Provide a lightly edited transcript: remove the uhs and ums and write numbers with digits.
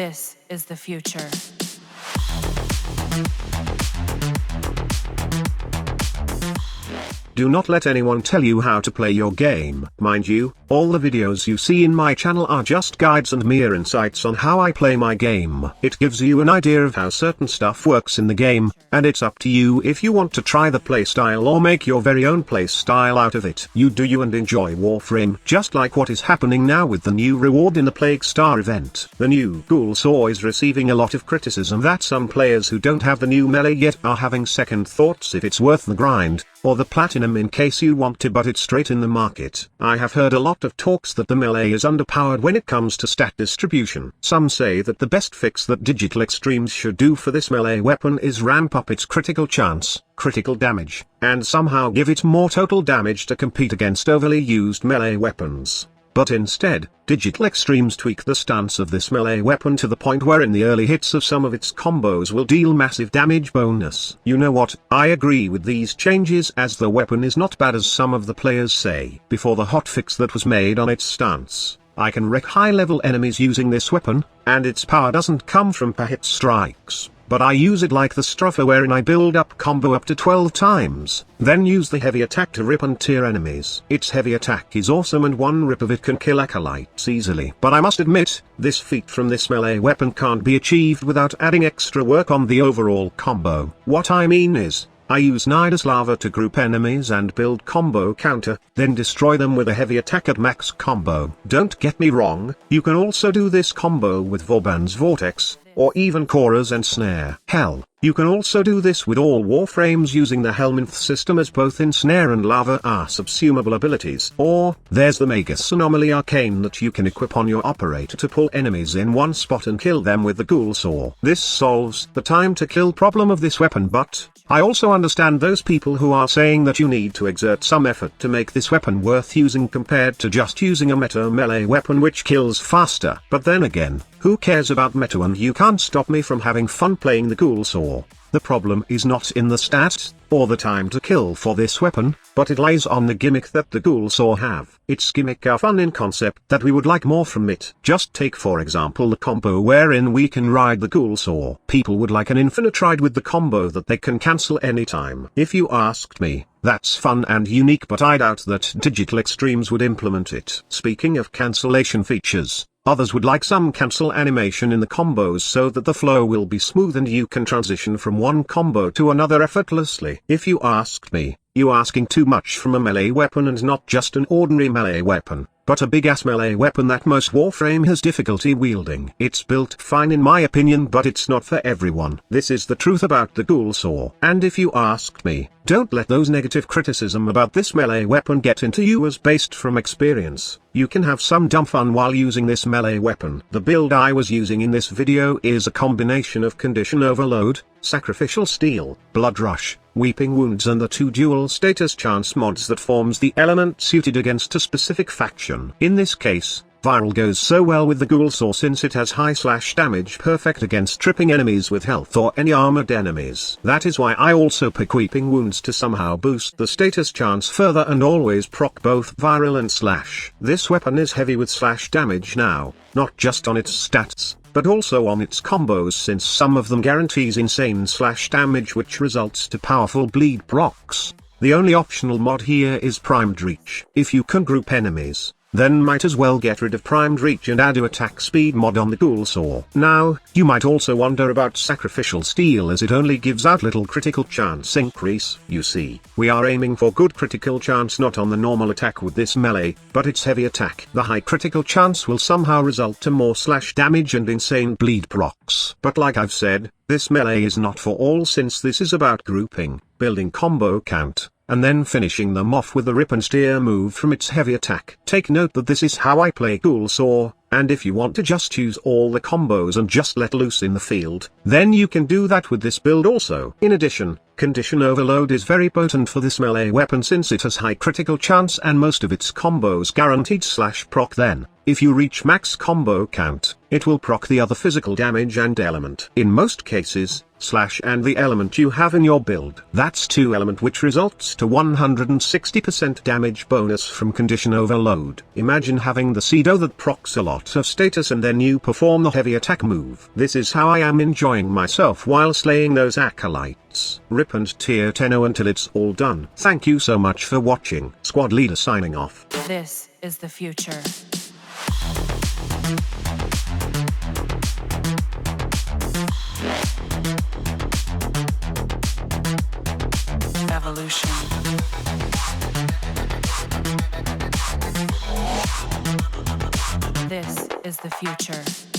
This is the future. Do not let anyone tell you how to play your game. Mind you, all the videos you see in my channel are just guides and mere insights on how I play my game. It gives you an idea of how certain stuff works in the game, and it's up to you if you want to try the playstyle or make your very own playstyle out of it. You do you and enjoy Warframe, just like what is happening now with the new reward in the Plague Star event. The new Ghoulsaw is receiving a lot of criticism that some players who don't have the new melee yet are having second thoughts if it's worth the grind, or the platinum in case you want to, but it's straight in the market. I have heard a lot of talks that the melee is underpowered when it comes to stat distribution. Some say that the best fix that Digital Extremes should do for this melee weapon is ramp up its critical chance, critical damage, and somehow give it more total damage to compete against overly used melee weapons. But instead, Digital Extremes tweak the stance of this melee weapon to the point wherein the early hits of some of its combos will deal massive damage bonus. You know what, I agree with these changes as the weapon is not bad as some of the players say. Before the hotfix that was made on its stance, I can wreck high-level enemies using this weapon, and its power doesn't come from per hit strikes. But I use it like the Struffer wherein I build up combo up to 12 times, then use the heavy attack to rip and tear enemies. Its heavy attack is awesome and one rip of it can kill acolytes easily. But I must admit, this feat from this melee weapon can't be achieved without adding extra work on the overall combo. What I mean is, I use Nidus Lava to group enemies and build combo counter, then destroy them with a heavy attack at max combo. Don't get me wrong, you can also do this combo with Vauban's Vortex, or even Cora's and Snare. Hell, you can also do this with all Warframes using the Helminth system, as both Ensnare and Lava are subsumable abilities. Or, there's the Magus Anomaly Arcane that you can equip on your operator to pull enemies in one spot and kill them with the Ghoulsaw. This solves the time to kill problem of this weapon, but I also understand those people who are saying that you need to exert some effort to make this weapon worth using compared to just using a meta melee weapon which kills faster. But then again, who cares about meta, and you can't stop me from having fun playing the Ghoulsaw. The problem is not in the stats, or the time to kill for this weapon, but it lies on the gimmick that the Ghoulsaw have. Its gimmick are fun in concept that we would like more from it. Just take for example the combo wherein we can ride the Ghoulsaw. People would like an infinite ride with the combo that they can cancel anytime. If you asked me, that's fun and unique, but I doubt that Digital Extremes would implement it. Speaking of cancellation features, others would like some cancel animation in the combos so that the flow will be smooth and you can transition from one combo to another effortlessly. If you asked me, you're asking too much from a melee weapon, and not just an ordinary melee weapon, but a big-ass melee weapon that most Warframe has difficulty wielding. It's built fine in my opinion, but it's not for everyone. This is the truth about the Ghoulsaw. And if you asked me, don't let those negative criticism about this melee weapon get into you, as based from experience. You can have some dumb fun while using this melee weapon. The build I was using in this video is a combination of Condition Overload, Sacrificial Steel, Blood Rush, Weeping Wounds, and the 2 dual status chance mods that forms the element suited against a specific faction. In this case, Viral goes so well with the Ghoulsaw since it has high slash damage, perfect against tripping enemies with health or any armored enemies. That is why I also pick Weeping Wounds to somehow boost the status chance further and always proc both Viral and Slash. This weapon is heavy with slash damage now, not just on its stats, but also on its combos, since some of them guarantees insane slash damage which results to powerful bleed procs. The only optional mod here is Primed Reach. If you can group enemies, then might as well get rid of Primed Reach and add a attack speed mod on the Ghoulsaw. Now, you might also wonder about Sacrificial Steel, as it only gives out little critical chance increase. You see, we are aiming for good critical chance not on the normal attack with this melee, but its heavy attack. The high critical chance will somehow result to more slash damage and insane bleed procs. But like I've said, this melee is not for all, since this is about grouping, building combo count, and then finishing them off with the rip and steer move from its heavy attack. Take note that this is how I play Ghoulsaw, and if you want to just use all the combos and just let loose in the field, then you can do that with this build also. In addition, Condition Overload is very potent for this melee weapon since it has high critical chance and most of its combos guaranteed slash proc. Then, If you reach max combo count, it will proc the other physical damage and element. In most cases, slash and the element you have in your build. That's 2 element, which results to 160% damage bonus from condition overload. Imagine having the pseudo that procs a lot of status and then you perform the heavy attack move. This is how I am enjoying myself while slaying those acolytes. Rip and tier 10 until it's all done. Thank you so much for watching. Squad leader signing off. This is the future. Evolution. This is the future.